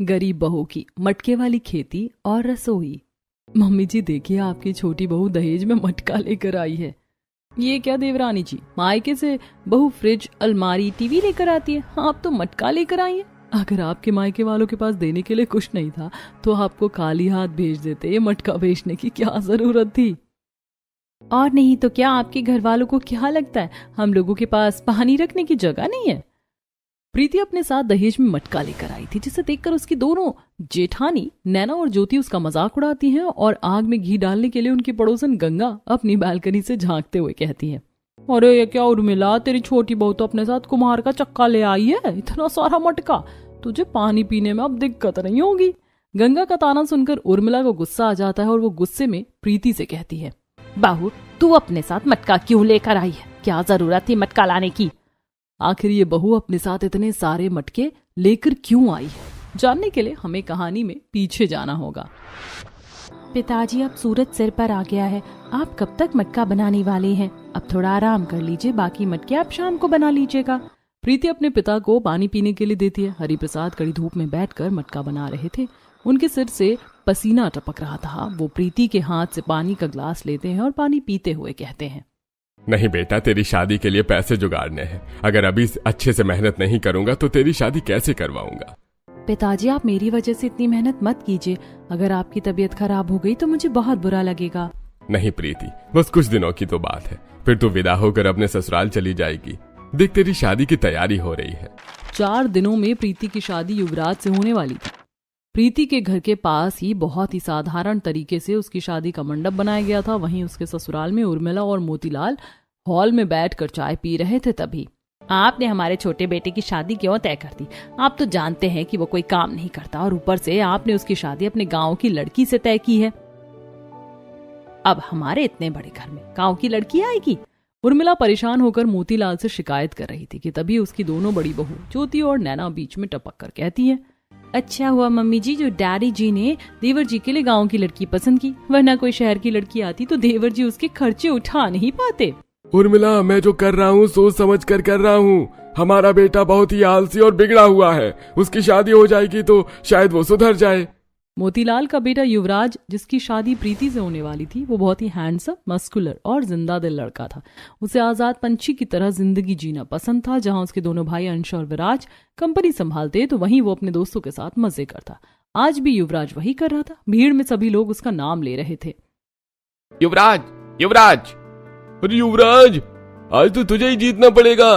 गरीब बहू की मटके वाली खेती और रसोई। मम्मी जी देखिए, आपकी छोटी बहू दहेज में मटका लेकर आई है। ये क्या देवरानी जी, मायके से बहू फ्रिज, अलमारी, टीवी लेकर आती है, आप तो मटका लेकर आई है। अगर आपके मायके वालों के पास देने के लिए कुछ नहीं था तो आपको खाली हाथ भेज देते, ये मटका बेचने की क्या जरूरत थी। और नहीं तो क्या, आपके घर वालों को क्या लगता है हम लोगों के पास पानी रखने की जगह नहीं है। प्रीति अपने साथ दहेज में मटका लेकर आई थी, जिसे देखकर उसकी दोनों जेठानी नैना और ज्योति उसका मजाक उड़ाती हैं और आग में घी डालने के लिए उनकी पड़ोसन गंगा अपनी बालकनी से झांकते हुए कहती है, अरे ये क्या उर्मिला, तेरी छोटी बहू तो अपने साथ कुम्हार का चक्का ले आई है, इतना सारा मटका, तुझे पानी पीने में अब दिक्कत नहीं होगी। गंगा का ताना सुनकर उर्मिला को गुस्सा आ जाता है और वो गुस्से में प्रीति से कहती है, बहू तू अपने साथ मटका क्यों लेकर आई है, क्या जरूरत थी मटका लाने की। आखिर ये बहू अपने साथ इतने सारे मटके लेकर क्यों आई है, जानने के लिए हमें कहानी में पीछे जाना होगा। पिताजी, अब सूरज सिर पर आ गया है, आप कब तक मटका बनाने वाले हैं, अब थोड़ा आराम कर लीजिए, बाकी मटके आप शाम को बना लीजिएगा। प्रीति अपने पिता को पानी पीने के लिए देती है। हरिप्रसाद कड़ी धूप में बैठकर मटका बना रहे थे, उनके सिर से पसीना टपक रहा था। वो प्रीति के हाथ से पानी का ग्लास लेते हैं और पानी पीते हुए कहते हैं, नहीं बेटा, तेरी शादी के लिए पैसे जुगाड़ने हैं, अगर अभी अच्छे से मेहनत नहीं करूंगा तो तेरी शादी कैसे करवाऊंगा। पिताजी, आप मेरी वजह से इतनी मेहनत मत कीजिए, अगर आपकी तबीयत खराब हो गई तो मुझे बहुत बुरा लगेगा। नहीं प्रीति, बस कुछ दिनों की तो बात है, फिर तू विदा होकर अपने ससुराल चली जाएगी। देख, तेरी शादी की तैयारी हो रही है। 4 दिनों में प्रीति की शादी युवराज से होने वाली थी। प्रीति के घर के पास ही बहुत ही साधारण तरीके से उसकी शादी का मंडप बनाया गया था। वहीं उसके ससुराल में उर्मिला और मोतीलाल हॉल में बैठकर चाय पी रहे थे। तभी, आपने हमारे छोटे बेटे की शादी क्यों तय कर दी, आप तो जानते हैं कि वो कोई काम नहीं करता, और ऊपर से आपने उसकी शादी अपने गांव की लड़की से तय की है। अब हमारे इतने बड़े घर में गांव की लड़की आएगी। उर्मिला परेशान होकर मोतीलाल से शिकायत कर रही थी कि तभी उसकी दोनों बड़ी बहू ज्योति और नैना बीच में टपक कर कहती है, अच्छा हुआ मम्मी जी जो डैडी जी ने देवर जी के लिए गांव की लड़की पसंद की, वरना कोई शहर की लड़की आती तो देवर जी उसके खर्चे उठा नहीं पाते। उर्मिला, मैं जो कर रहा हूँ सोच समझ कर रहा हूँ। हमारा बेटा बहुत ही आलसी और बिगड़ा हुआ है, उसकी शादी हो जाएगी तो शायद वो सुधर जाए। मोतीलाल का बेटा युवराज, जिसकी शादी प्रीति से होने वाली थी, वो बहुत ही हैंडसम, मस्कुलर और जिंदा दिल लड़का था। उसे आजाद पंछी की तरह जिंदगी जीना पसंद था। जहां उसके दोनों भाई अंश और विराज कंपनी संभालते तो वहीं वो अपने दोस्तों के साथ मजे करता। आज भी युवराज वही कर रहा था। भीड़ में सभी लोग उसका नाम ले रहे थे, युवराज, युवराज, अरे युवराज, आज तो तुझे ही जीतना पड़ेगा।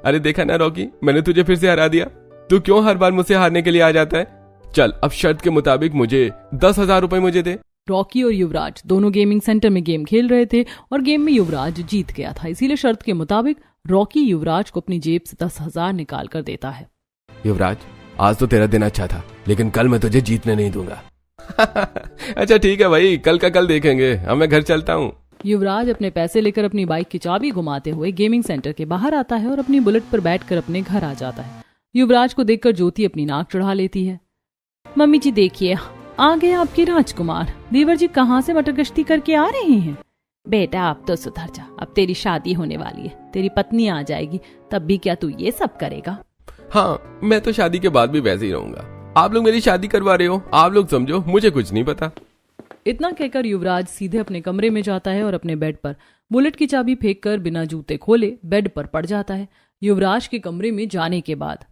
अरे देखा ना रॉकी, मैंने तुझे फिर से हरा दिया। तू क्यों हर बार मुझसे हारने के लिए आ जाता है। चल, अब शर्त के मुताबिक मुझे 10,000 रुपए मुझे दे। रॉकी और युवराज दोनों गेमिंग सेंटर में गेम खेल रहे थे और गेम में युवराज जीत गया था, इसीलिए शर्त के मुताबिक रॉकी युवराज को अपनी जेब से 10,000 निकाल कर देता है। युवराज, आज तो तेरा दिन अच्छा था, लेकिन कल मैं तुझे जीतने नहीं दूंगा। अच्छा ठीक है भाई, कल का कल देखेंगे, अब मैं घर चलता हूँ। युवराज अपने पैसे लेकर अपनी बाइक की चाबी घुमाते हुए गेमिंग सेंटर के बाहर आता है और अपनी बुलेट पर बैठकर अपने घर आ जाता है। युवराज को देखकर ज्योति अपनी नाक चढ़ा लेती है, मम्मी जी देखिए, आ गए आपके राजकुमार। देवर जी कहाँ से मटर गश्ती करके आ रहे हैं। बेटा अब तो सुधर जा, अब तेरी शादी होने वाली है, तेरी पत्नी आ जाएगी, तब भी क्या तू ये सब करेगा। हाँ, मैं तो शादी के बाद भी वैसे ही रहूंगा। आप लोग मेरी शादी करवा रहे हो, आप लोग समझो, मुझे कुछ नहीं पता। इतना कहकर युवराज सीधे अपने कमरे में जाता है और अपने बेड पर बुलेट की चाबी फेंककर बिना जूते खोले बेड पर पड़ जाता है। युवराज के कमरे में जाने के बाद,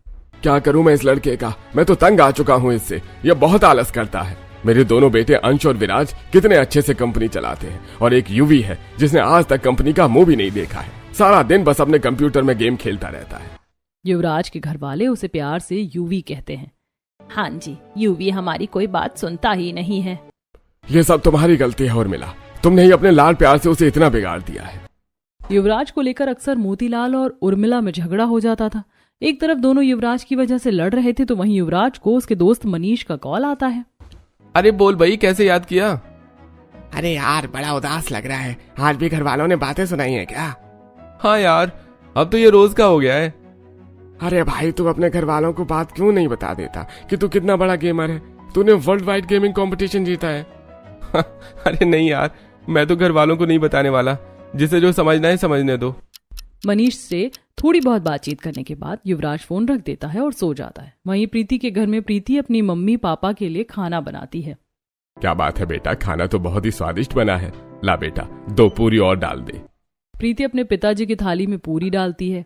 क्या करूं मैं इस लड़के का, मैं तो तंग आ चुका हूं इससे, यह बहुत आलस करता है। मेरे दोनों बेटे अंश और विराज कितने अच्छे से कंपनी चलाते हैं, और एक यूवी है जिसने आज तक कंपनी का मुंह भी नहीं देखा है, सारा दिन बस अपने कंप्यूटर में गेम खेलता रहता है। युवराज के घर वाले उसे प्यार से यूवी कहते हैं। हाँ जी, यूवी हमारी कोई बात सुनता ही नहीं है। ये सब तुम्हारी गलती है उर्मिला, तुमने ही अपने लाल प्यार से उसे इतना बिगाड़ दिया है। युवराज को लेकर अक्सर मोतीलाल और उर्मिला में झगड़ा हो जाता था। एक तरफ दोनों युवराज की वजह से लड़ रहे थे तो वहीं युवराज को उसके दोस्त मनीष का कॉल आता है। अरे बोल भाई, कैसे याद किया। अरे यार, बड़ा उदास लग रहा है, आज भी घर वालों ने बातें सुनाई है क्या। हाँ यार, अब तो ये रोज का हो गया है। अरे भाई, तू अपने घर वालों को बात क्यों नहीं बता देता कि तू कितना बड़ा गेमर है, तूने वर्ल्ड वाइड गेमिंग कंपटीशन जीता है। अरे नहीं यार, मैं तो घर वालों को नहीं बताने वाला, जिसे जो समझना है समझने दो। मनीष से थोड़ी बहुत बातचीत करने के बाद युवराज फोन रख देता है और सो जाता है। वहीं प्रीति के घर में प्रीति अपनी मम्मी पापा के लिए खाना बनाती है। क्या बात है बेटा, खाना तो बहुत ही स्वादिष्ट बना है। ला बेटा 2 पूरी और डाल दे। प्रीति अपने पिताजी की थाली में पूरी डालती है।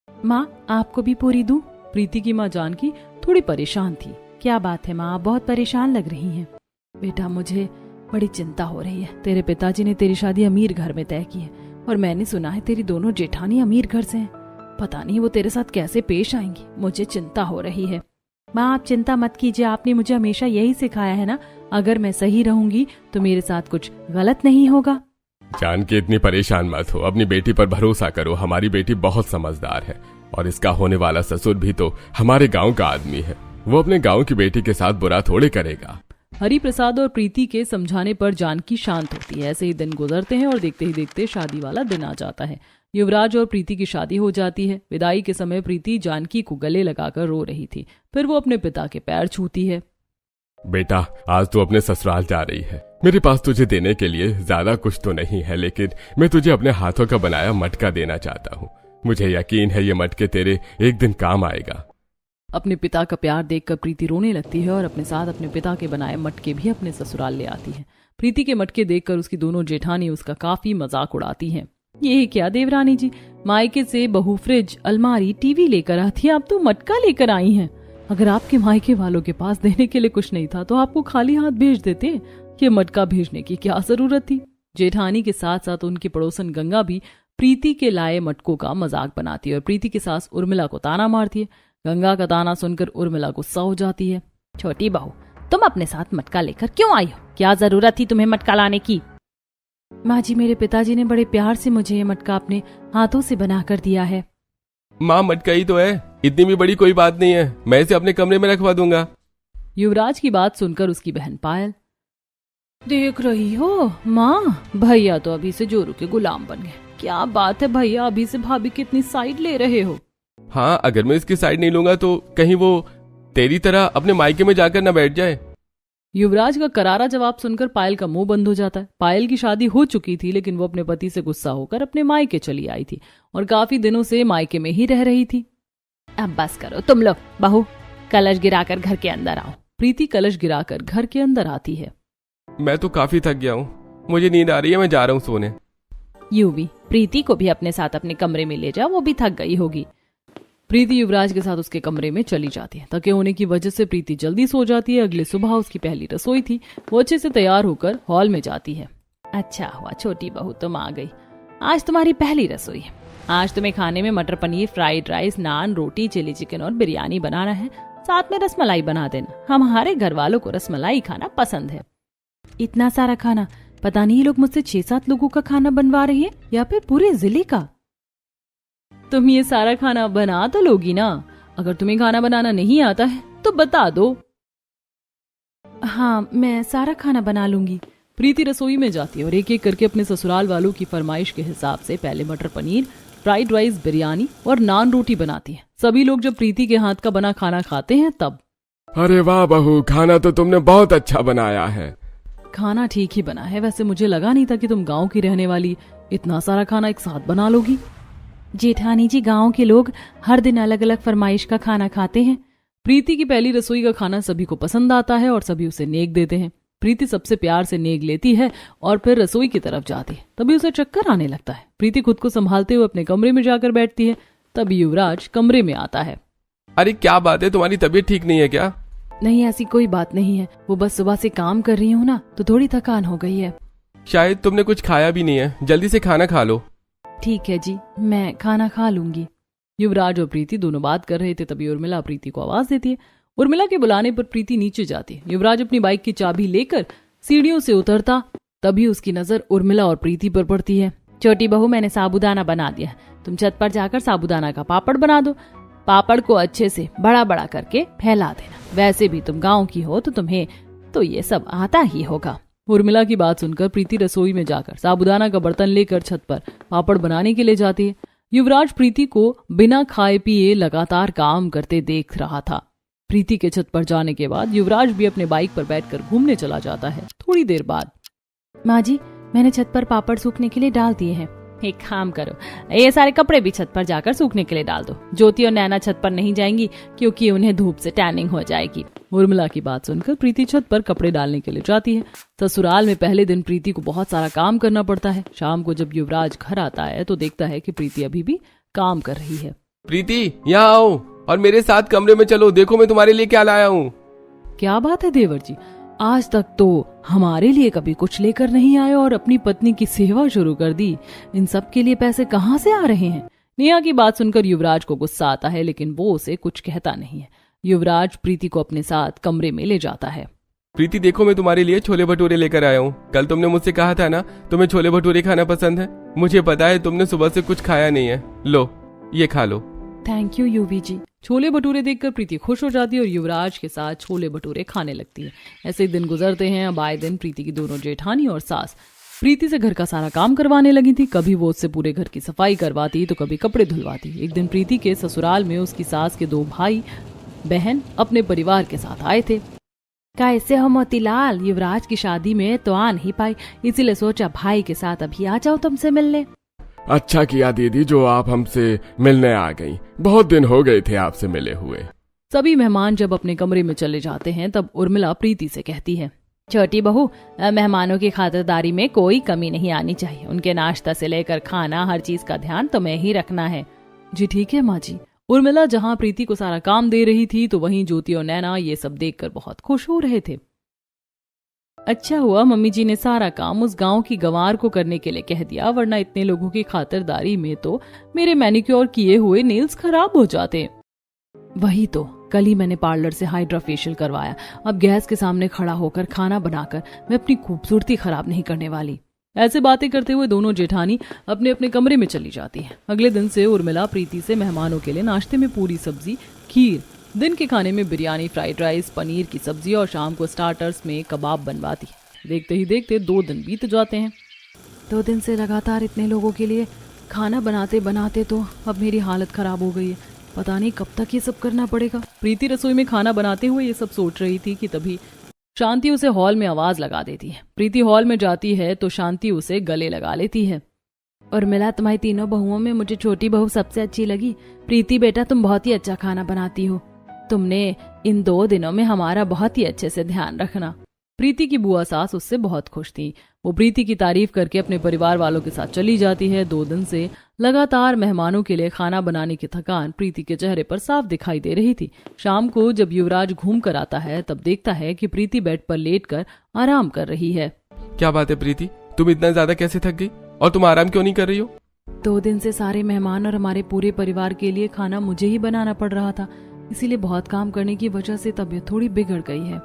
माँ, आपको भी पूरी दूं? प्रीति की माँ जानकी थोड़ी परेशान थी। क्या बात है माँ, आप बहुत परेशान लग रही हैं। बेटा, मुझे बड़ी चिंता हो रही है। तेरे पिताजी ने तेरी शादी अमीर घर में तय की है और मैंने सुना है तेरी दोनों जेठानी अमीर घर से हैं। पता नहीं वो तेरे साथ कैसे पेश आएंगी, मुझे चिंता हो रही है। माँ, आप चिंता मत कीजिए, आपने मुझे हमेशा यही सिखाया है ना, अगर मैं सही रहूंगी तो मेरे साथ कुछ गलत नहीं होगा। जान के इतनी परेशान मत हो, अपनी बेटी पर भरोसा करो। हमारी बेटी बहुत समझदार है और इसका होने वाला ससुर भी तो हमारे गांव का आदमी है। वो अपने गांव की बेटी के साथ बुरा थोड़े करेगा। हरि प्रसाद और प्रीति के समझाने पर जानकी शांत होती है। ऐसे ही दिन गुजरते हैं और देखते ही देखते शादी वाला दिन आ जाता है। युवराज और प्रीति की शादी हो जाती है। विदाई के समय प्रीति जानकी को गले लगाकर रो रही थी। फिर वो अपने पिता के पैर छूती है। बेटा, आज तू अपने ससुराल जा रही है। मेरे पास तुझे देने के लिए ज्यादा कुछ तो नहीं है, लेकिन मैं तुझे अपने हाथों का बनाया मटका देना चाहता हूँ। मुझे यकीन है ये मटके तेरे एक दिन काम आएगा। अपने पिता का प्यार देखकर प्रीति रोने लगती है और अपने साथ अपने पिता के बनाए मटके भी अपने ससुराल ले आती है। प्रीति के मटके देखकर उसकी दोनों जेठानी उसका काफी मजाक उड़ाती हैं। ये क्या देवरानी जी, मायके से बहू फ्रिज, अलमारी, टीवी लेकर आती है, आप तो मटका लेकर आई हैं। अगर आपके मायके वालों के पास देने के लिए कुछ नहीं था तो आपको खाली हाथ भेज देते। ये मटका भेजने की क्या जरूरत थी। जेठानी के साथ साथ उनकी पड़ोसन गंगा भी प्रीति के लाए मटकों का मजाक बनाती है और प्रीति की सास उर्मिला को ताना मारती है। गंगा का ताना सुनकर उर्मिला गुस्सा हो जाती है। छोटी बहू, तुम अपने साथ मटका लेकर क्यों आई हो? क्या जरूरत थी तुम्हें मटका लाने की? माँ जी, मेरे पिताजी ने बड़े प्यार से मुझे ये मटका अपने हाथों से बनाकर दिया है। माँ, मटका ही तो है, इतनी भी बड़ी कोई बात नहीं है। मैं इसे अपने कमरे में रखवा दूंगा। युवराज की बात सुनकर उसकी बहन पायल, देख रही हो माँ, भैया तो अभी से जोरू के गुलाम बन गए। क्या बात है भैया, अभी से भाभी की इतनी साइड ले रहे हो? हाँ, अगर मैं इसकी साइड नहीं लूंगा तो कहीं वो तेरी तरह अपने मायके में जाकर न बैठ जाए। युवराज का करारा जवाब सुनकर पायल का मुंह बंद हो जाता है। पायल की शादी हो चुकी थी, लेकिन वो अपने पति से गुस्सा होकर अपने मायके चली आई थी और काफी दिनों से मायके में ही रह रही थी। अब बस करो तुम लोग, बहू कलश गिराकर घर के अंदर आओ। प्रीति कलश गिराकर घर के अंदर आती है। मैं तो काफी थक गया हूँ, मुझे नींद आ रही है, मैं जा रहा हूँ सोने। यूवी, प्रीति को भी अपने साथ अपने कमरे में ले जाओ, वो भी थक गई होगी। प्रीति युवराज के साथ उसके कमरे में चली जाती है। थके होने की वजह से प्रीति जल्दी सो जाती है। अगले सुबह उसकी पहली रसोई थी। वो अच्छे से तैयार होकर हॉल में जाती है। अच्छा हुआ छोटी बहू तुम आ गई, आज तुम्हारी पहली रसोई है। आज तुम्हें खाने में मटर पनीर, फ्राइड राइस, नान, रोटी, चिली चिकन और बिरयानी बनाना है। साथ में रसमलाई बना देना, हमारे घर वालों को रसमलाई खाना पसंद है। इतना सारा खाना, पता नहीं ये लोग मुझसे 6-7 लोगों का खाना बनवा रही है या फिर पूरे जिले का। तुम ये सारा खाना बना तो लोगी ना? अगर तुम्हें खाना बनाना नहीं आता है तो बता दो। हाँ, मैं सारा खाना बना लूंगी। प्रीति रसोई में जाती है और एक एक करके अपने ससुराल वालों की फरमाइश के हिसाब से पहले मटर पनीर, फ्राइड राइस, बिरयानी और नान रोटी बनाती है। सभी लोग जब प्रीति के हाथ का बना खाना खाते हैं तब, अरे वाह बहू, खाना तो तुमने बहुत अच्छा बनाया है। खाना ठीक ही बना है, वैसे मुझे लगा नहीं था कि तुम गांव की रहने वाली इतना सारा खाना एक साथ बना लोगी। जेठानी जी, गांव के लोग हर दिन अलग अलग फरमाइश का खाना खाते हैं। प्रीति की पहली रसोई का खाना सभी को पसंद आता है और सभी उसे नेक देते हैं। प्रीति सबसे प्यार से नेक लेती है और फिर रसोई की तरफ जाती है। तभी उसे चक्कर आने लगता है। प्रीति खुद को संभालते हुए अपने कमरे में जाकर बैठती है। तभी युवराज कमरे में आता है। अरे क्या बात है, तुम्हारी तबीयत ठीक नहीं है क्या? नहीं, ऐसी कोई बात नहीं है, वो बस सुबह से काम कर रही हूँ ना, तो थोड़ी थकान हो गई है। शायद तुमने कुछ खाया भी नहीं है, जल्दी से खाना खा लो। ठीक है जी, मैं खाना खा लूंगी। युवराज और प्रीति दोनों बात कर रहे थे। तभी उर्मिला प्रीति को आवाज देती है। उर्मिला के बुलाने पर प्रीति नीचे जाती है। युवराज अपनी बाइक की चाबी लेकर सीढ़ियों से उतरता, तभी उसकी नजर उर्मिला और प्रीति पर पड़ती है। छोटी बहू, मैंने साबूदाना बना दिया, तुम छत पर जाकर साबूदाना का पापड़ बना दो। पापड़ को अच्छे से बड़ा बड़ा करके फैला देना। वैसे भी तुम गांव की हो तो तुम्हें तो ये सब आता ही होगा। उर्मिला की बात सुनकर प्रीति रसोई में जाकर साबूदाना का बर्तन लेकर छत पर पापड़ बनाने के लिए जाती है। युवराज प्रीति को बिना खाए पिए लगातार काम करते देख रहा था। प्रीति के छत पर जाने के बाद युवराज भी अपने बाइक पर बैठकर घूमने चला जाता है। थोड़ी देर बाद, माँ जी, मैंने छत पर पापड़ सूखने के लिए डाल दिए हैं, एक काम करो, ये सारे कपड़े भी छत पर जाकर सूखने के लिए डाल दो। ज्योति और नैना छत पर नहीं जाएंगी क्योंकि उन्हें धूप से टैनिंग हो जाएगी। उर्मिला की बात सुनकर प्रीति छत पर कपड़े डालने के लिए जाती है। ससुराल में पहले दिन प्रीति को बहुत सारा काम करना पड़ता है। शाम को जब युवराज घर आता है तो देखता है कि प्रीति अभी भी काम कर रही है। प्रीति यहाँ आओ और मेरे साथ कमरे में चलो, देखो मैं तुम्हारे लिए क्या लाया हूँ। क्या बात है देवर जी, आज तक तो हमारे लिए कभी कुछ लेकर नहीं आए और अपनी पत्नी की सेवा शुरू कर दी। इन सब के लिए पैसे कहाँ से आ रहे हैं? नेहा की बात सुनकर युवराज को गुस्सा आता है, लेकिन वो उसे कुछ कहता नहीं है। युवराज प्रीति को अपने साथ कमरे में ले जाता है। प्रीति देखो, मैं तुम्हारे लिए छोले भटूरे लेकर आया हूँ। कल तुमने मुझसे कहा था ना तुम्हें छोले भटूरे खाना पसंद है। मुझे पता है तुमने सुबह से कुछ खाया नहीं है, लो ये खा लो। थैंक यू यूवी जी। छोले भटूरे देखकर प्रीति खुश हो जाती है और युवराज के साथ छोले भटूरे खाने लगती है। ऐसे दिन गुजरते हैं। अब आए दिन प्रीति की दोनों जेठानी और सास प्रीति से घर का सारा काम करवाने लगी थी। कभी वो उससे पूरे घर की सफाई करवाती तो कभी कपड़े धुलवाती। एक दिन प्रीति के ससुराल में उसकी सास के 2 भाई बहन अपने परिवार के साथ आए थे। कैसे हो मोतीलाल, युवराज की शादी में तो आ नहीं पाई, इसीलिए सोचा भाई के साथ अभी आ जाओ तुमसे मिलने। अच्छा किया दीदी जो आप हमसे मिलने आ गई, बहुत दिन हो गए थे आपसे मिले हुए। सभी मेहमान जब अपने कमरे में चले जाते हैं तब उर्मिला प्रीति से कहती है, छोटी बहू, मेहमानों की खातिरदारी में कोई कमी नहीं आनी चाहिए। उनके नाश्ता से लेकर खाना, हर चीज का ध्यान तुम्हें ही रखना है। जी ठीक है माँ जी। उर्मिला जहाँ प्रीति को सारा काम दे रही थी तो वहीं ज्योति और नैना ये सब देखकर बहुत खुश हो रहे थे। अच्छा हुआ मम्मी जी ने सारा काम उस गांव की गंवार को करने के लिए कह दिया, वरना इतने लोगों की खातिरदारी में तो मेरे मैनिक्योर किए हुए नेल्स खराब हो जाते। वही तो, कल ही मैंने पार्लर से हाइड्रा फेशियल करवाया। अब गैस के सामने खड़ा होकर खाना बनाकर मैं अपनी खूबसूरती खराब नहीं करने वाली। ऐसे बातें करते हुए दोनों जेठानी अपने अपने कमरे में चली जाती है। अगले दिन से उर्मिला प्रीति से मेहमानों के लिए नाश्ते में पूरी सब्जी, खीर, दिन के खाने में बिरयानी, फ्राइड राइस, पनीर की सब्जी और शाम को स्टार्टर्स में कबाब बनवाती है। देखते ही देखते 2 दिन बीत जाते हैं। 2 दिन से लगातार इतने लोगों के लिए खाना बनाते बनाते तो अब मेरी हालत खराब हो गई है। पता नहीं कब तक ये सब करना पड़ेगा। प्रीति रसोई में खाना बनाते हुए ये सब सोच रही थी कि तभी शांति उसे हॉल में आवाज लगा देती है। प्रीति हॉल में जाती है तो शांति उसे गले लगा लेती है। और मिला तुम्हारी तीनों बहुओं में मुझे छोटी बहू सबसे अच्छी लगी। प्रीति बेटा, तुम बहुत ही अच्छा खाना बनाती हो। तुमने इन 2 दिनों में हमारा बहुत ही अच्छे से ध्यान रखना। प्रीति की बुआ सास उससे बहुत खुश थी। वो प्रीति की तारीफ करके अपने परिवार वालों के साथ चली जाती है। 2 दिन से लगातार मेहमानों के लिए खाना बनाने की थकान प्रीति के चेहरे पर साफ दिखाई दे रही थी। शाम को जब युवराज घूम कर आता है तब देखता है कि प्रीति बेड पर लेटकर आराम कर रही है। क्या बात है प्रीति, तुम इतना ज्यादा कैसे थक गई और तुम आराम क्यों नहीं कर रही हो? 2 दिन से सारे मेहमान और हमारे पूरे परिवार के लिए खाना मुझे ही बनाना पड़ रहा था, इसीलिए बहुत काम करने की वजह से तबीयत थोड़ी बिगड़ गई है।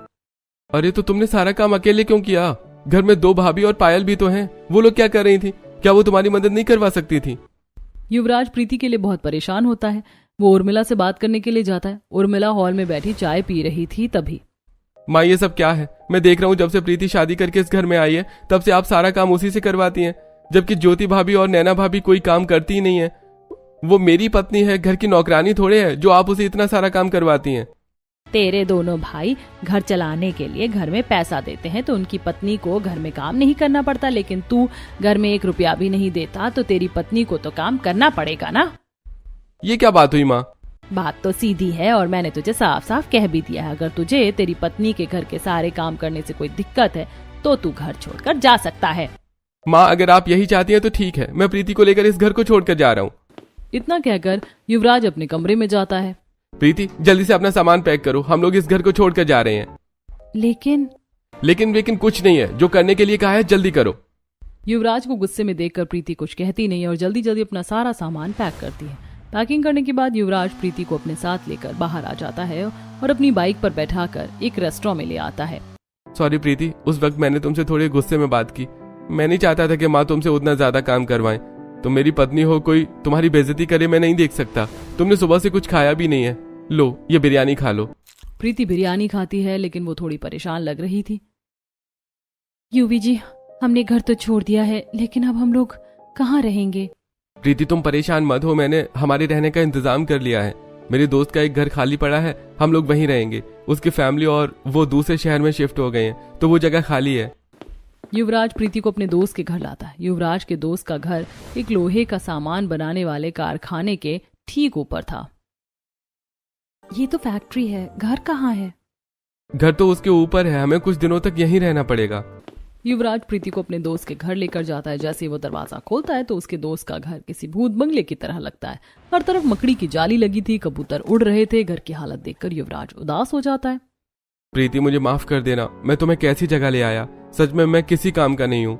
अरे तो तुमने सारा काम अकेले क्यों किया? घर में 2 भाभी और पायल भी तो हैं। वो लोग क्या कर रही थी? क्या वो तुम्हारी मदद नहीं करवा सकती थी? युवराज प्रीति के लिए बहुत परेशान होता है। वो उर्मिला से बात करने के लिए जाता है। उर्मिला हॉल में बैठी चाय पी रही थी तभी, माँ ये सब क्या है? मैं देख रहा हूँ जब से प्रीति शादी करके इस घर में आई है तब से आप सारा काम उसी से करवाती हैं, जबकि ज्योति भाभी और नैना भाभी कोई काम करती ही नहीं है। वो मेरी पत्नी है, घर की नौकरानी थोड़े है जो आप उसे इतना सारा काम करवाती हैं। तेरे दोनों भाई घर चलाने के लिए घर में पैसा देते हैं तो उनकी पत्नी को घर में काम नहीं करना पड़ता, लेकिन तू घर में 1 रुपया भी नहीं देता तो तेरी पत्नी को तो काम करना पड़ेगा ना। ये क्या बात हुई माँ? बात तो सीधी है और मैंने तुझे साफ साफ कह भी दिया है। अगर तुझे तेरी पत्नी के घर के सारे काम करने से कोई दिक्कत है तो तू घर छोड़कर जा सकता है। माँ अगर आप यही चाहती हैं तो ठीक है, मैं प्रीति को लेकर इस घर को छोड़कर जा रहा हूँ। इतना कहकर युवराज अपने कमरे में जाता है। प्रीति जल्दी से अपना सामान पैक करो, हम लोग इस घर को छोड़कर जा रहे हैं। लेकिन कुछ नहीं है, जो करने के लिए कहा है जल्दी करो। युवराज को गुस्से में देखकर प्रीति कुछ कहती नहीं और जल्दी जल्दी अपना सारा सामान पैक करती है। पैकिंग करने के बाद युवराज प्रीति को अपने साथ लेकर बाहर आ जाता है और अपनी बाइक पर बैठाकर एक रेस्टोरेंट में ले आता है। सॉरी प्रीति, उस वक्त मैंने तुमसे थोड़े गुस्से में बात की। मैं नहीं चाहता था कि माँ तुमसे उतना ज्यादा काम करवाएं। तुम मेरी पत्नी हो, कोई तुम्हारी बेइज्जती करे मैं नहीं देख सकता। तुमने सुबह से कुछ खाया भी नहीं है, लो ये बिरयानी खा लो। प्रीति बिरयानी खाती है लेकिन वो थोड़ी परेशान लग रही थी। यूवी जी, हमने घर तो छोड़ दिया है लेकिन अब हम लोग कहाँ रहेंगे? प्रीति तुम परेशान मत हो, मैंने हमारे रहने का इंतजाम कर लिया है। मेरे दोस्त का एक घर खाली पड़ा है, हम लोग वहीं रहेंगे। उसकी फैमिली और वो दूसरे शहर में शिफ्ट हो गए हैं तो वो जगह खाली है। युवराज प्रीति को अपने दोस्त के घर लाता है। युवराज के दोस्त का घर एक लोहे का सामान बनाने वाले कारखाने के ठीक ऊपर था। ये तो फैक्ट्री है, घर कहाँ है? घर तो उसके ऊपर है, हमें कुछ दिनों तक यहीं रहना पड़ेगा। युवराज प्रीति को अपने दोस्त के घर लेकर जाता है। जैसे वो दरवाजा खोलता है तो उसके दोस्त का घर किसी भूत बंगले की तरह लगता है। हर तरफ मकड़ी की जाली लगी थी, कबूतर उड़ रहे थे। घर की हालत देखकर युवराज उदास हो जाता है। प्रीति मुझे माफ कर देना, मैं तुम्हें कैसी जगह ले आया। सच में मैं किसी काम का नहीं हूँ।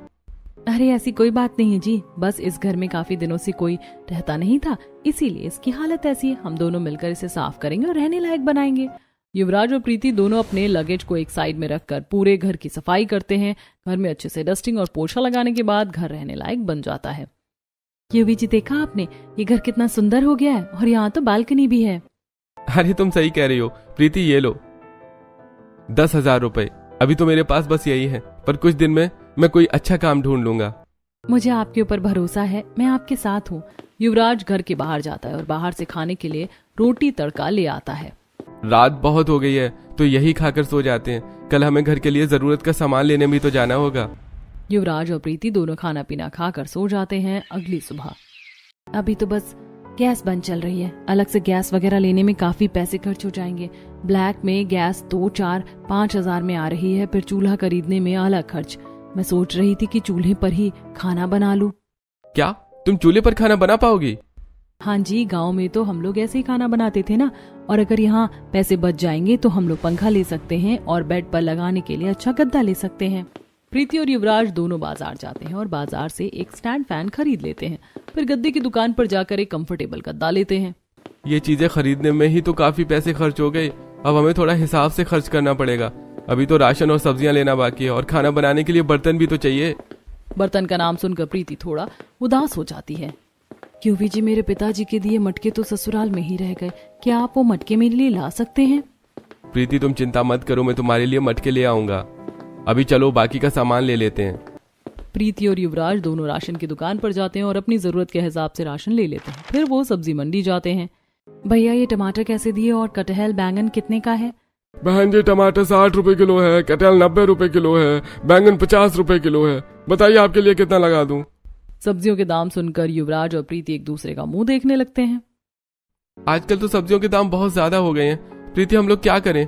अरे ऐसी कोई बात नहीं है जी, बस इस घर में काफी दिनों से कोई रहता नहीं था, इसीलिए इसकी हालत ऐसी है। हम दोनों मिलकर इसे साफ करेंगे और रहने लायक बनाएंगे। युवराज और प्रीति दोनों अपने लगेज को एक साइड में रखकर पूरे घर की सफाई करते हैं। घर में अच्छे से डस्टिंग और पोछा लगाने के बाद घर रहने लायक बन जाता है। युवी जी देखा आपने, ये घर कितना सुंदर हो गया है और यहाँ तो बालकनी भी है। अरे तुम सही कह रही हो प्रीति, ये लो 10,000 रुपए। अभी तो मेरे पास बस यही है, पर कुछ दिन में मैं कोई अच्छा काम ढूंढ लूंगा। मुझे आपके ऊपर भरोसा है, मैं आपके साथ हूँ। युवराज घर के बाहर जाता है और बाहर से खाने के लिए रोटी तड़का ले आता है। रात बहुत हो गई है तो यही खाकर सो जाते हैं। कल हमें घर के लिए जरूरत का सामान लेने भी तो जाना होगा। युवराज और प्रीति दोनों खाना पीना खाकर सो जाते हैं। अगली सुबह अभी तो बस गैस बंद चल रही है, अलग से गैस वगैरह लेने में काफी पैसे खर्च हो जाएंगे। ब्लैक में गैस 2, 4, 5 हजार में आ रही है, फिर चूल्हा खरीदने में अलग खर्च। मैं सोच रही थी कि चूल्हे पर ही खाना बना लूं। क्या तुम चूल्हे पर खाना बना पाओगी? हाँ जी, गांव में तो हम लोग ऐसे ही खाना बनाते थे ना। और अगर यहाँ पैसे बच जाएंगे तो हम लोग पंखा ले सकते हैं और बेड पर लगाने के लिए अच्छा गद्दा ले सकते हैं। प्रीति और युवराज दोनों बाजार जाते हैं और बाजार से एक स्टैंड फैन खरीद लेते हैं। फिर गद्दे की दुकान पर जाकर एक कंफर्टेबल गद्दा लेते हैं। ये चीजें खरीदने में ही तो काफी पैसे खर्च हो गए। अब हमें थोड़ा हिसाब से खर्च करना पड़ेगा। अभी तो राशन और सब्जियां लेना बाकी है और खाना बनाने के लिए बर्तन भी तो चाहिए। बर्तन का नाम सुनकर प्रीति थोड़ा उदास हो जाती है। क्यों जी, मेरे पिताजी के दिए मटके तो ससुराल में ही रह गए, क्या आप वो मटके मेरे लिए ला सकते हैं? प्रीति तुम चिंता मत करो, मैं तुम्हारे लिए मटके ले आऊंगा। अभी चलो बाकी का सामान ले लेते हैं। प्रीति और युवराज दोनों राशन की दुकान पर जाते हैं और अपनी जरूरत के हिसाब से राशन ले लेते हैं। फिर वो सब्जी मंडी जाते हैं। भैया ये टमाटर कैसे दिए और कटहल बैंगन कितने का है? बहन जी टमाटर 60 रुपए किलो है, कटहल 90 रुपए किलो है, बैंगन 50 रुपए किलो है। बताइए आपके लिए कितना लगा दूं? सब्जियों के दाम सुनकर युवराज और प्रीति एक दूसरे का मुंह देखने लगते हैं। आजकल तो सब्जियों के दाम बहुत ज्यादा हो गए हैं। प्रीति हम लोग क्या करें?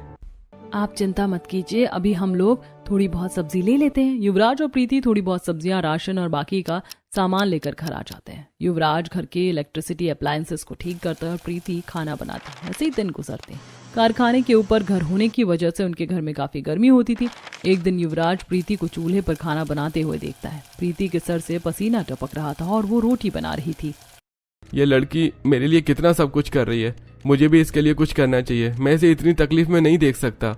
आप चिंता मत कीजिए, अभी हम लोग थोड़ी बहुत सब्जी ले लेते हैं। युवराज और प्रीति थोड़ी बहुत सब्जियां, राशन और बाकी का सामान लेकर घर आ जाते हैं। युवराज घर के इलेक्ट्रिसिटी अप्लायंसेस को ठीक करता है और प्रीति खाना बनाती है। ऐसे ही दिन गुजरते हैं। कारखाने के ऊपर घर होने की वजह से उनके घर में काफी गर्मी होती थी। एक दिन युवराज प्रीति को चूल्हे पर खाना बनाते हुए देखता है। प्रीति के सर से पसीना टपक रहा था और वो रोटी बना रही थी। ये लड़की मेरे लिए कितना सब कुछ कर रही है, मुझे भी इसके लिए कुछ करना चाहिए। मैं इसे इतनी तकलीफ में नहीं देख सकता।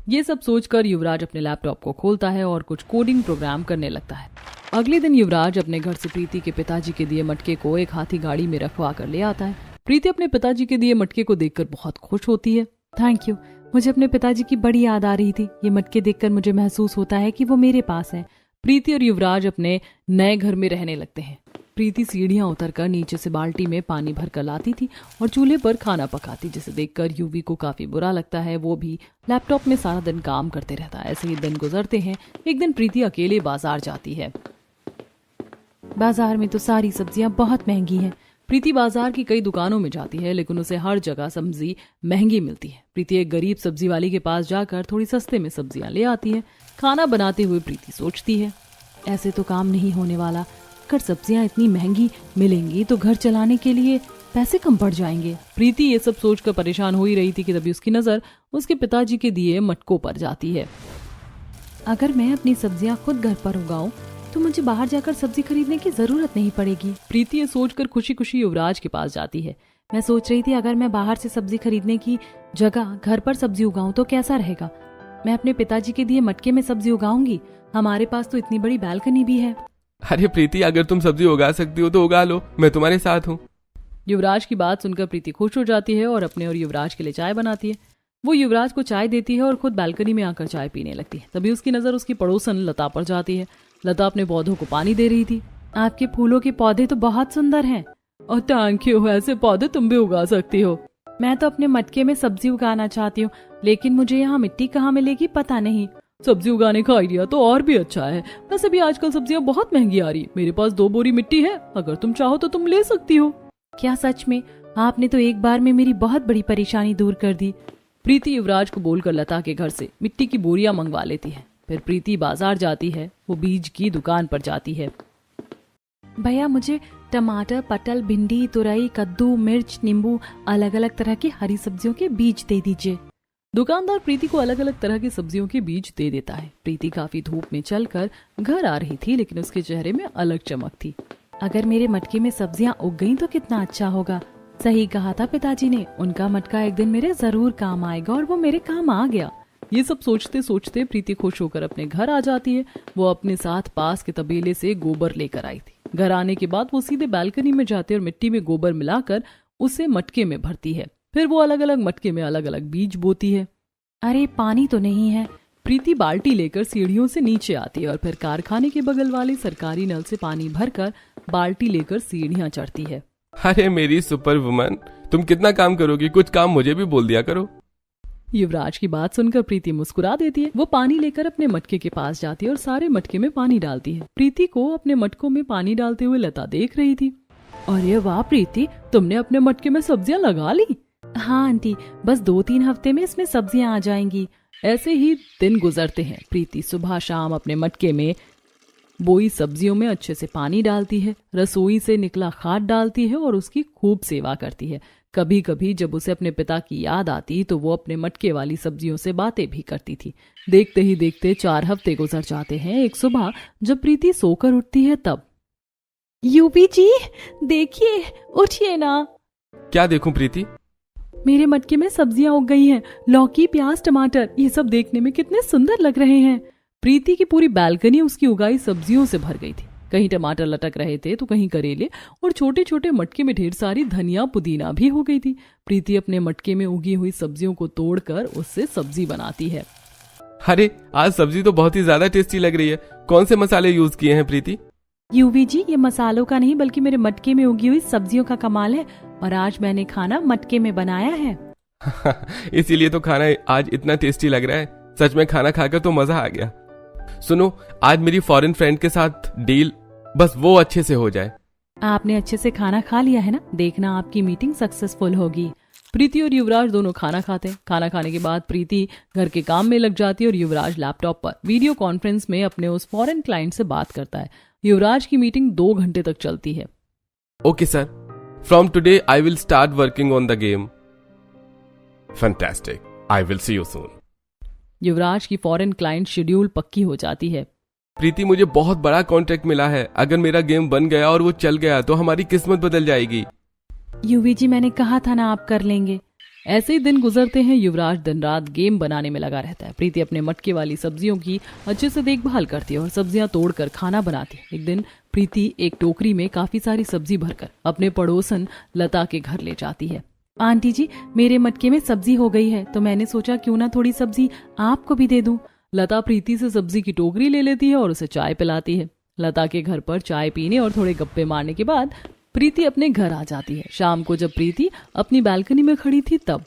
ये सब सोचकर युवराज अपने लैपटॉप को खोलता है और कुछ कोडिंग प्रोग्राम करने लगता है। अगले दिन युवराज अपने घर से प्रीति के पिताजी के दिए मटके को एक हाथी गाड़ी में रखवा कर ले आता है। प्रीति अपने पिताजी के दिए मटके को देखकर बहुत खुश होती है। थैंक यू, मुझे अपने पिताजी की बड़ी याद आ रही थी। ये मटके देखकर मुझे महसूस होता है कि वो मेरे पास है। प्रीति और युवराज अपने नए घर में रहने लगते हैं। प्रीति सीढ़ियां उतरकर नीचे से बाल्टी में पानी भर कर लाती थी और चूल्हे पर खाना पकाती, जिसे देखकर युवी को काफी बुरा लगता है। वो भी लैपटॉप में सारा दिन काम करते रहता है। ऐसे ही दिन गुजरते हैं। एक दिन प्रीति अकेले बाजार जाती है। बाजार में तो सारी सब्जियां बहुत महंगी हैं। प्रीति बाजार की कई दुकानों में जाती है, लेकिन उसे हर जगह सब्जी महंगी मिलती है। प्रीति एक गरीब सब्जी वाली के पास जाकर थोड़ी सस्ते में सब्जियां ले आती है। खाना बनाते हुए प्रीति सोचती है, ऐसे तो काम नहीं होने वाला। अगर सब्जियां इतनी महंगी मिलेंगी तो घर चलाने के लिए पैसे कम पड़ जाएंगे। प्रीति ये सब सोचकर परेशान हो ही रही थी कि तभी उसकी नजर उसके पिताजी के दिए मटकों पर जाती है। अगर मैं अपनी सब्जियां खुद घर पर उगाऊं तो मुझे बाहर जाकर सब्जी खरीदने की जरूरत नहीं पड़ेगी। प्रीति ये सोचकर खुशी खुशी युवराज के पास जाती है। मैं सोच रही थी अगर मैं बाहर से सब्जी खरीदने की जगह घर पर सब्जी उगाऊं तो कैसा रहेगा। मैं अपने पिताजी के दिए मटके में सब्जी उगाऊंगी। हमारे पास तो इतनी बड़ी बालकनी भी है। अरे प्रीति, अगर तुम सब्जी उगा सकती हो तो उगा लो, मैं तुम्हारे साथ हूँ। युवराज की बात सुनकर प्रीति खुश हो जाती है और अपने और युवराज के लिए चाय बनाती है। वो युवराज को चाय देती है और खुद बालकनी में आकर चाय पीने लगती है। तभी उसकी नजर उसकी पड़ोसन लता पर जाती है। लता अपने पौधों को पानी दे रही थी। आपके फूलों के पौधे तो बहुत सुंदर हैं। और थैंक यू, ऐसे पौधे तुम भी उगा सकती हो। मैं तो अपने मटके में सब्जी उगाना चाहती हूँ, लेकिन मुझे यहाँ मिट्टी कहाँ मिलेगी पता नहीं। सब्जी उगाने का आइडिया तो और भी अच्छा है। वैसे भी आजकल सब्जियां बहुत महंगी आ रही। मेरे पास 2 बोरी मिट्टी है, अगर तुम चाहो तो तुम ले सकती हो। क्या सच में? आपने तो एक बार में मेरी बहुत बड़ी परेशानी दूर कर दी। प्रीति युवराज को बोलकर लता के घर से मिट्टी की बोरियां मंगवा लेती है। फिर प्रीति बाजार जाती है। वो बीज की दुकान पर जाती है। भैया मुझे टमाटर, पटल, भिंडी, तुरई, कद्दू, मिर्च, नींबू, अलग अलग तरह की हरी सब्जियों के बीज दे दीजिए। दुकानदार प्रीति को अलग अलग तरह की सब्जियों के बीज दे देता है। प्रीति काफी धूप में चलकर घर आ रही थी, लेकिन उसके चेहरे में अलग चमक थी। अगर मेरे मटके में सब्जियां उग गईं तो कितना अच्छा होगा। सही कहा था पिताजी ने, उनका मटका एक दिन मेरे जरूर काम आएगा, और वो मेरे काम आ गया। ये सब सोचते सोचते प्रीति खुश होकर अपने घर आ जाती है। वो अपने साथ पास के तबेले से गोबर लेकर आई थी। घर आने के बाद वो सीधे बालकनी में जाते और मिट्टी में गोबर मिलाकर उसे मटके में भरती है। फिर वो अलग अलग मटके में अलग अलग बीज बोती है। अरे पानी तो नहीं है। प्रीति बाल्टी लेकर सीढ़ियों से नीचे आती है और फिर कारखाने के बगल वाले सरकारी नल से पानी भरकर बाल्टी लेकर सीढ़ियां चढ़ती है। अरे मेरी सुपर वुमन, तुम कितना काम करोगी, कुछ काम मुझे भी बोल दिया करो। युवराज की बात सुनकर प्रीति मुस्कुरा देती है। वो पानी लेकर अपने मटके के पास जाती है और सारे मटके में पानी डालती है। प्रीति को अपने मटकों में पानी डालते हुए लता देख रही थी। अरे वाह प्रीति, तुमने अपने मटके में सब्जियां लगा ली। हाँ आंटी, बस 2-3 हफ्ते में इसमें सब्जियां आ जाएंगी। ऐसे ही दिन गुजरते हैं। प्रीति सुबह शाम अपने मटके में बोई सब्जियों में अच्छे से पानी डालती है, रसोई से निकला खाद डालती है और उसकी खूब सेवा करती है। कभी कभी जब उसे अपने पिता की याद आती तो वो अपने मटके वाली सब्जियों से बातें भी करती थी। देखते ही देखते 4 हफ्ते गुजर जाते हैं। एक सुबह जब प्रीति सोकर उठती है तब, यूपी जी देखिए, उठिए ना। क्या देखूं प्रीति? मेरे मटके में सब्जियां उग गई हैं। लौकी, प्याज, टमाटर, ये सब देखने में कितने सुंदर लग रहे हैं। प्रीति की पूरी बालकनी उसकी उगाई सब्जियों से भर गई थी। कहीं टमाटर लटक रहे थे तो कहीं करेले, और छोटे छोटे मटके में ढेर सारी धनिया, पुदीना भी हो गई थी। प्रीति अपने मटके में उगी हुई सब्जियों को तोड़कर उससे सब्जी बनाती है। अरे आज सब्जी तो बहुत ही ज्यादा टेस्टी लग रही है। कौन से मसाले यूज किए हैं प्रीति? यूवी जी, ये मसालों का नहीं बल्कि मेरे मटके में उगी हुई सब्जियों का कमाल है, और आज मैंने खाना मटके में बनाया है। इसीलिए तो खाना आज इतना टेस्टी लग रहा है। सच में खाना खाकर तो मजा आ गया। सुनो, आज मेरी फॉरेन फ्रेंड के साथ डील, बस वो अच्छे से हो जाए। आपने अच्छे से खाना खा लिया है ना? देखना आपकी मीटिंग सक्सेसफुल होगी। प्रीति और युवराज दोनों खाना खाते हैं। खाना खाने के बाद प्रीति घर के काम में लग जाती है और युवराज लैपटॉप पर वीडियो कॉन्फ्रेंस में अपने उस फॉरेन क्लाइंट से बात करता है। युवराज की मीटिंग 2 घंटे तक चलती है। Okay sir, from today I will start working on the game. Fantastic, I will see you soon. Yuvraj की फॉरेन क्लाइंट शेड्यूल पक्की हो जाती है। प्रीति, मुझे बहुत बड़ा कॉन्ट्रैक्ट मिला है। अगर मेरा गेम बन गया और वो चल गया तो हमारी किस्मत बदल जाएगी। यूवी जी, मैंने कहा था ना आप कर लेंगे। ऐसे ही दिन गुजरते हैं। युवराज दिन रात गेम बनाने में लगा रहता है। प्रीति अपने मटके वाली सब्जियों की अच्छे से देखभाल करती है और सब्जियां तोड़कर खाना बनाती है। एक दिन प्रीति एक टोकरी में काफी सारी सब्जी भरकर अपने पड़ोसन लता के घर ले जाती है। आंटी जी, मेरे मटके में सब्जी हो गई है, तो मैंने सोचा क्यों ना थोड़ी सब्जी आपको भी दे दूं। लता प्रीति से सब्जी की टोकरी ले लेती है और उसे चाय पिलाती है। लता के घर पर चाय पीने और थोड़े गप्पे मारने के बाद प्रीति अपने घर आ जाती है। शाम को जब प्रीति अपनी बालकनी में खड़ी थी तब,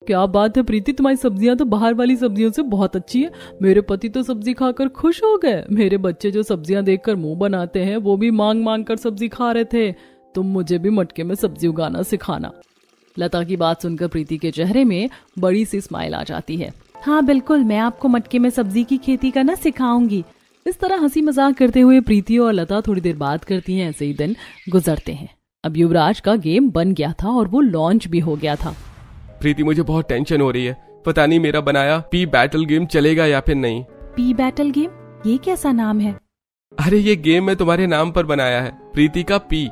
क्या बात है प्रीति, तुम्हारी सब्जियां तो बाहर वाली सब्जियों से बहुत अच्छी है। मेरे पति तो सब्जी खाकर खुश हो गए। मेरे बच्चे जो सब्जियां देखकर मुंह बनाते हैं वो भी मांग मांग कर सब्जी खा रहे थे। तुम मुझे भी मटके में सब्जी उगाना सिखाना। लता की बात सुनकर प्रीति के चेहरे में बड़ी सी स्माइल आ जाती है। हाँ बिल्कुल, मैं आपको मटके में सब्जी की खेती करना सिखाऊंगी। इस तरह हंसी मजाक करते हुए प्रीति और लता थोड़ी देर बात करती हैं। ऐसे ही दिन गुजरते हैं। अब युवराज का गेम बन गया था और वो लॉन्च भी हो गया था। प्रीति, मुझे बहुत टेंशन हो रही है। पता नहीं मेरा बनाया पी बैटल गेम चलेगा या फिर नहीं। P battle game? ये कैसा नाम है? अरे ये गेम मैं तुम्हारे नाम पर बनाया है, प्रीति का पी।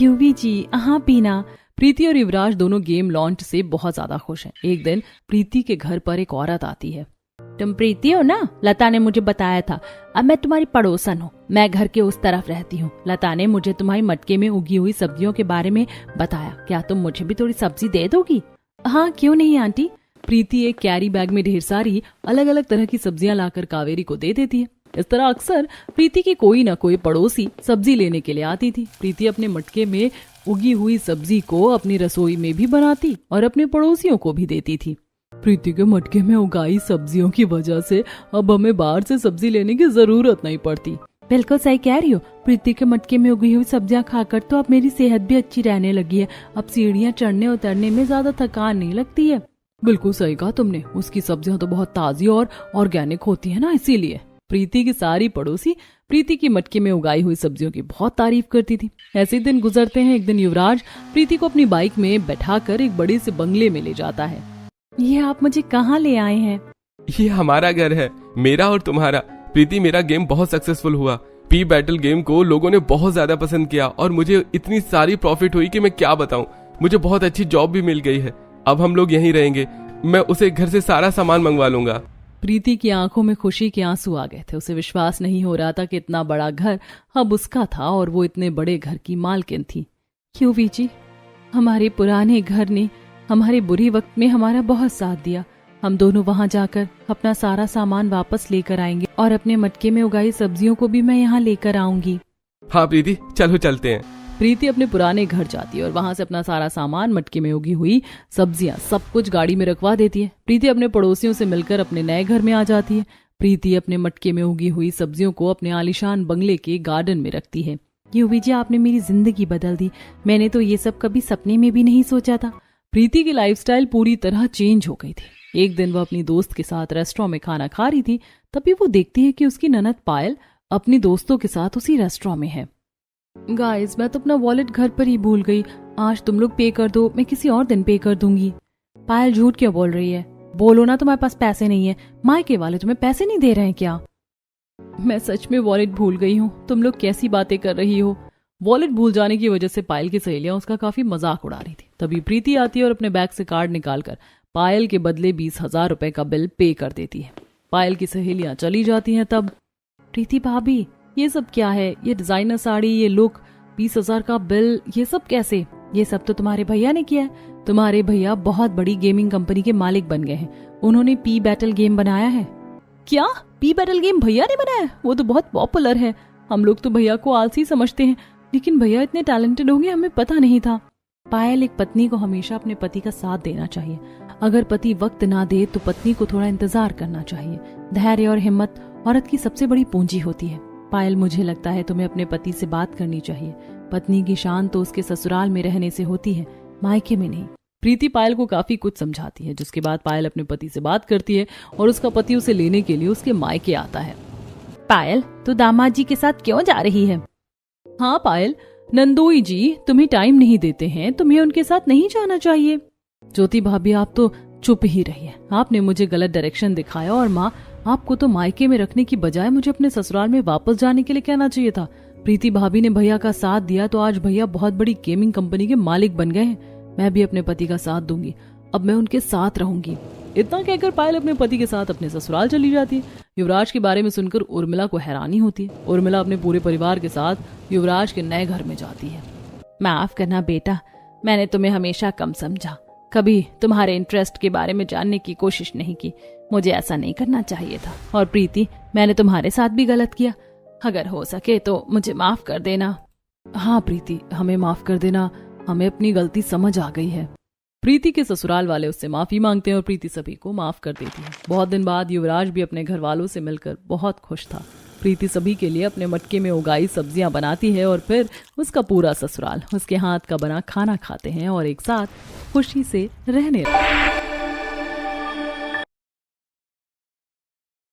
यूवी जी, हाँ पीना। प्रीति और युवराज दोनों गेम लॉन्च से बहुत ज्यादा खुश हैं। एक दिन प्रीति के घर पर एक औरत आती है। तुम प्रीति हो ना? लता ने मुझे बताया था। अब मैं तुम्हारी पड़ोसन हूँ। मैं घर के उस तरफ रहती हूँ। लता ने मुझे तुम्हारी मटके में उगी हुई सब्जियों के बारे में बताया। क्या तुम मुझे भी थोड़ी सब्जी दे दोगी? हाँ क्यों नहीं आंटी। प्रीति एक कैरी बैग में ढेर सारी अलग अलग तरह की सब्जियां लाकर कावेरी को दे देती है। इस तरह अक्सर प्रीति की कोई न कोई पड़ोसी सब्जी लेने के लिए आती थी। प्रीति अपने मटके में उगी हुई सब्जी को अपनी रसोई में भी बनाती और अपने पड़ोसियों को भी देती थी। प्रीति के मटके में उगाई सब्जियों की वजह से अब हमें बाहर से सब्जी लेने की जरूरत नहीं पड़ती। बिल्कुल सही कह रही हो। प्रीति के मटके में उगी हुई सब्जियां खाकर तो अब मेरी सेहत भी अच्छी रहने लगी है। अब सीढ़ियां चढ़ने उतरने में ज्यादा थकान नहीं लगती है। बिल्कुल सही कहा तुमने, उसकी सब्जियां तो बहुत ताजी और ऑर्गेनिक होती है ना, इसीलिए। प्रीति की सारी पड़ोसी प्रीति की मटके में उगाई हुई सब्जियों की बहुत तारीफ करती थी। ऐसे दिन गुजरते हैं। एक दिन युवराज प्रीति को अपनी बाइक में बैठाकर एक बड़े से बंगले में ले जाता है। ये आप मुझे कहाँ ले आए हैं? ये हमारा घर है, मेरा और तुम्हारा। प्रीति, मेरा गेम बहुत सक्सेसफुल हुआ। पी बैटल गेम को लोगों ने बहुत ज्यादा पसंद किया और मुझे इतनी सारी प्रॉफिट हुई कि मैं क्या बताऊं। मुझे बहुत अच्छी जॉब भी मिल गई है। अब हम लोग यहीं रहेंगे। मैं उसे घर से सारा सामान मंगवा लूंगा। प्रीति की आंखों में खुशी के आंसू आ गए थे। उसे विश्वास नहीं हो रहा था कि इतना बड़ा घर अब उसका था और वो इतने बड़े घर की मालकिन थी। युवी जी, हमारे पुराने घर ने हमारे बुरे वक्त में हमारा बहुत साथ दिया। हम दोनों वहाँ जाकर अपना सारा सामान वापस लेकर आएंगे और अपने मटके में उगाई सब्जियों को भी मैं यहाँ लेकर आऊंगी। हाँ प्रीति, चलो चलते हैं। प्रीति अपने पुराने घर जाती है और वहां से अपना सारा सामान, मटके में उगी हुई सब्जियां, सब कुछ गाड़ी में रखवा देती है। प्रीति अपने पड़ोसियों से मिलकर अपने नए घर में आ जाती है। प्रीति अपने मटके में उगी हुई सब्जियों को अपने आलीशान बंगले के गार्डन में रखती है। युवी जी, आपने मेरी जिंदगी बदल दी। मैंने तो ये सब कभी सपने में भी नहीं सोचा था। प्रीति की लाइफस्टाइल पूरी तरह चेंज हो गई थी। एक दिन वह अपनी दोस्त के साथ रेस्टोरेंट में खाना खा रही थी। तभी वो देखती है कि उसकी ननद पायल अपनी दोस्तों के साथ उसी रेस्टोरेंट में है। गाइस, मैं तो अपना वॉलेट घर पर ही भूल गई। आज तुम लोग पे कर दो, मैं किसी और दिन पे कर दूंगी। पायल झूठ क्यों बोल रही है? बोलो ना तुम्हारे पास पैसे नहीं है। मायके वाले तुम्हें पैसे नहीं दे रहे हैं क्या? मैं सच में वॉलेट भूल गई हूँ। तुम लोग कैसी बातें कर रही हो? वॉलेट भूल जाने की वजह से पायल की सहेलियां उसका काफी मजाक उड़ा रही थी। तभी प्रीति आती है और अपने बैग से कार्ड निकालकर पायल के बदले 20,000 रुपए का बिल पे कर देती है। पायल की सहेलियां चली जाती हैं। तब प्रीति भाभी, ये सब क्या है? ये डिजाइनर साड़ी, ये लुक, 20,000 का बिल, ये सब कैसे? ये सब तो तुम्हारे भैया ने किया है। तुम्हारे भैया बहुत बड़ी गेमिंग कंपनी के मालिक बन गए हैं। उन्होंने पी बैटल गेम बनाया है। क्या? पी बैटल गेम भैया ने बनाया? वो तो बहुत पॉपुलर है। हम लोग तो भैया को आलसी समझते हैं, लेकिन भैया इतने टैलेंटेड होंगे हमें पता नहीं था। पायल, एक पत्नी को हमेशा अपने पति का साथ देना चाहिए। अगर पति वक्त ना दे तो पत्नी को थोड़ा इंतजार करना चाहिए। धैर्य और हिम्मत औरत की सबसे बड़ी पूंजी होती है। पायल, मुझे लगता है तुम्हें अपने पति से बात करनी चाहिए। पत्नी की शान तो उसके ससुराल में रहने से होती है, मायके में नहीं। प्रीति पायल को काफी कुछ समझाती है, जिसके बाद पायल अपने पति से बात करती है और उसका पति उसे लेने के लिए उसके मायके आता है। पायल, तो दामाद जी के साथ क्यों जा रही है? हाँ पायल, नंदोई जी तुम्हें टाइम नहीं देते हैं, तुम्हें उनके साथ नहीं जाना चाहिए। ज्योति भाभी, आप तो चुप ही रहिए। आपने मुझे गलत डायरेक्शन दिखाया और माँ, आपको तो मायके में रखने की बजाय मुझे अपने ससुराल में वापस जाने के लिए कहना चाहिए था। प्रीति भाभी ने भैया का साथ दिया तो आज भैया बहुत बड़ी गेमिंग कंपनी के मालिक बन गए हैं। मैं भी अपने पति का साथ दूंगी। अब मैं उनके साथ रहूंगी। इतना कहकर पायल अपने पति के साथ अपने ससुराल चली जाती है। युवराज के बारे में सुनकर उर्मिला को हैरानी होती है। उर्मिला अपने पूरे परिवार के साथ युवराज के नए घर में जाती है। माफ करना बेटा, मैंने तुम्हें हमेशा कम समझा। कभी तुम्हारे इंटरेस्ट के बारे में जानने की कोशिश नहीं की। मुझे ऐसा नहीं करना चाहिए था। और प्रीति, मैंने तुम्हारे साथ भी गलत किया। अगर हो सके तो मुझे माफ कर देना। हाँ प्रीति, हमें माफ कर देना। हमें अपनी गलती समझ आ गई है। प्रीति के ससुराल वाले उससे माफी मांगते हैं और प्रीति सभी को माफ कर देती है। बहुत दिन बाद युवराज भी अपने घर वालों से मिलकर बहुत खुश था। प्रीति सभी के लिए अपने मटके में उगाई सब्जियां बनाती है और फिर उसका पूरा ससुराल उसके हाथ का बना खाना खाते हैं और एक साथ खुशी से रहने लगते हैं।